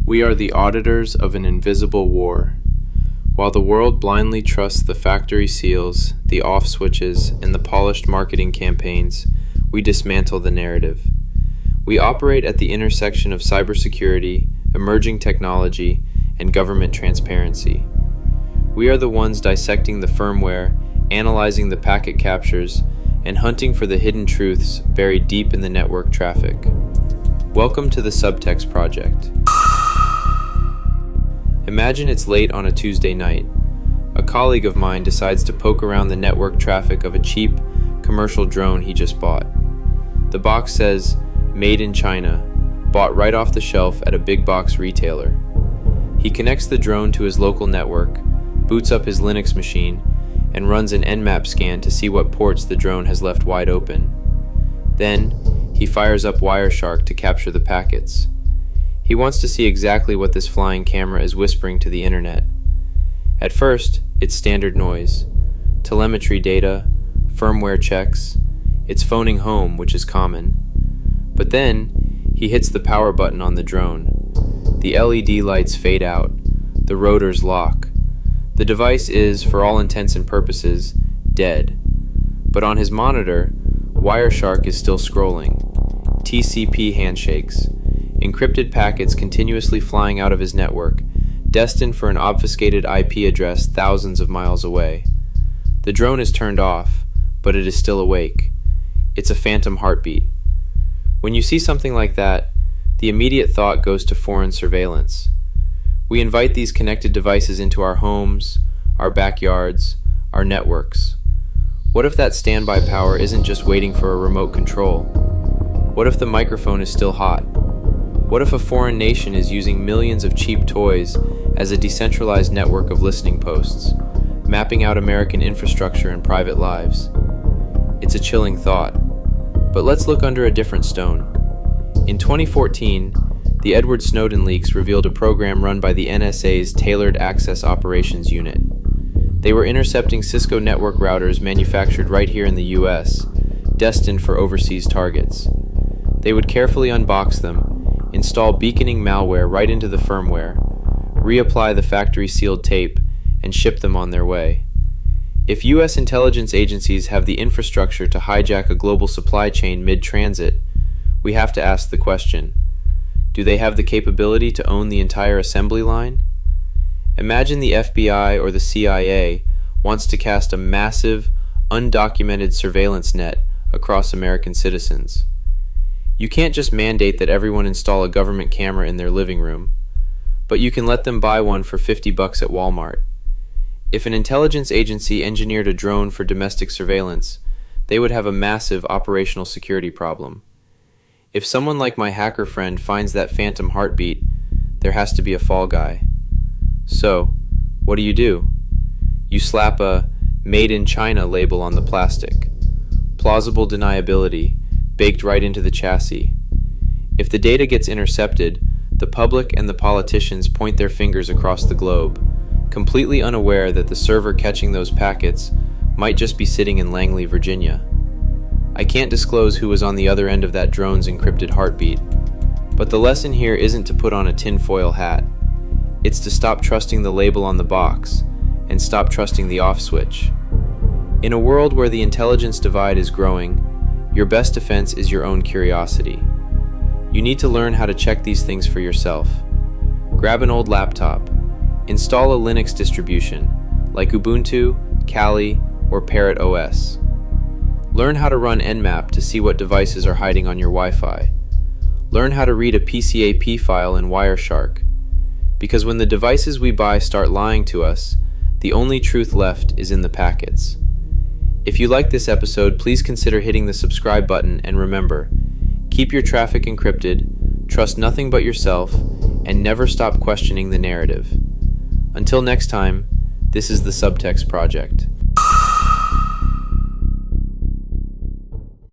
We are the auditors of an invisible war. While the world blindly trusts the factory seals, the off switches, and the polished marketing campaigns, we dismantle the narrative. We operate at the intersection of cybersecurity, emerging technology, and government transparency. We are the ones dissecting the firmware, analyzing the packet captures, and hunting for the hidden truths buried deep in the network traffic. Welcome to the Subtext project. Imagine it's late on a Tuesday night. A colleague of mine decides to poke around the network traffic of a cheap, commercial drone he just bought. The box says, "Made in China," bought right off the shelf at a big box retailer. He connects the drone to his local network, boots up his Linux machine, and runs an Nmap scan to see what ports the drone has left wide open. Then, he fires up Wireshark to capture the packets. He wants to see exactly what this flying camera is whispering to the internet. At first, it's standard noise, telemetry data, firmware checks, it's phoning home, which is common. But then, he hits the power button on the drone. The LED lights fade out, the rotors lock. The device is, for all intents and purposes, dead. But on his monitor, Wireshark is still scrolling. TCP handshakes. Encrypted packets continuously flying out of his network, destined for an obfuscated IP address thousands of miles away. The drone is turned off, but it is still awake. It's a phantom heartbeat. When you see something like that, the immediate thought goes to foreign surveillance. We invite these connected devices into our homes, our backyards, our networks. What if that standby power isn't just waiting for a remote control? What if the microphone is still hot? What if a foreign nation is using millions of cheap toys as a decentralized network of listening posts, mapping out American infrastructure and private lives? It's a chilling thought. But let's look under a different stone. In 2014, the Edward Snowden leaks revealed a program run by the NSA's Tailored Access Operations Unit. They were intercepting Cisco network routers manufactured right here in the US, destined for overseas targets. They would carefully unbox them, install beaconing malware right into the firmware, reapply the factory-sealed tape, and ship them on their way. If U.S. intelligence agencies have the infrastructure to hijack a global supply chain mid-transit, we have to ask the question, do they have the capability to own the entire assembly line? Imagine the FBI or the CIA wants to cast a massive, undocumented surveillance net across American citizens. You can't just mandate that everyone install a government camera in their living room, but you can let them buy one for $50 at Walmart. If an intelligence agency engineered a drone for domestic surveillance, they would have a massive operational security problem. If someone like my hacker friend finds that phantom heartbeat, there has to be a fall guy. So, what do? You slap a "Made in China" label on the plastic. Plausible deniability, baked right into the chassis. If the data gets intercepted, the public and the politicians point their fingers across the globe, completely unaware that the server catching those packets might just be sitting in Langley, Virginia. I can't disclose who was on the other end of that drone's encrypted heartbeat, but the lesson here isn't to put on a tinfoil hat. It's to stop trusting the label on the box and stop trusting the off switch. In a world where the intelligence divide is growing, your best defense is your own curiosity. You need to learn how to check these things for yourself. Grab an old laptop. Install a Linux distribution, like Ubuntu, Kali, or Parrot OS. Learn how to run Nmap to see what devices are hiding on your Wi-Fi. Learn how to read a PCAP file in Wireshark. Because when the devices we buy start lying to us, the only truth left is in the packets. If you like this episode, please consider hitting the subscribe button, and remember, keep your traffic encrypted, trust nothing but yourself, and never stop questioning the narrative. Until next time, this is the Subtext Project.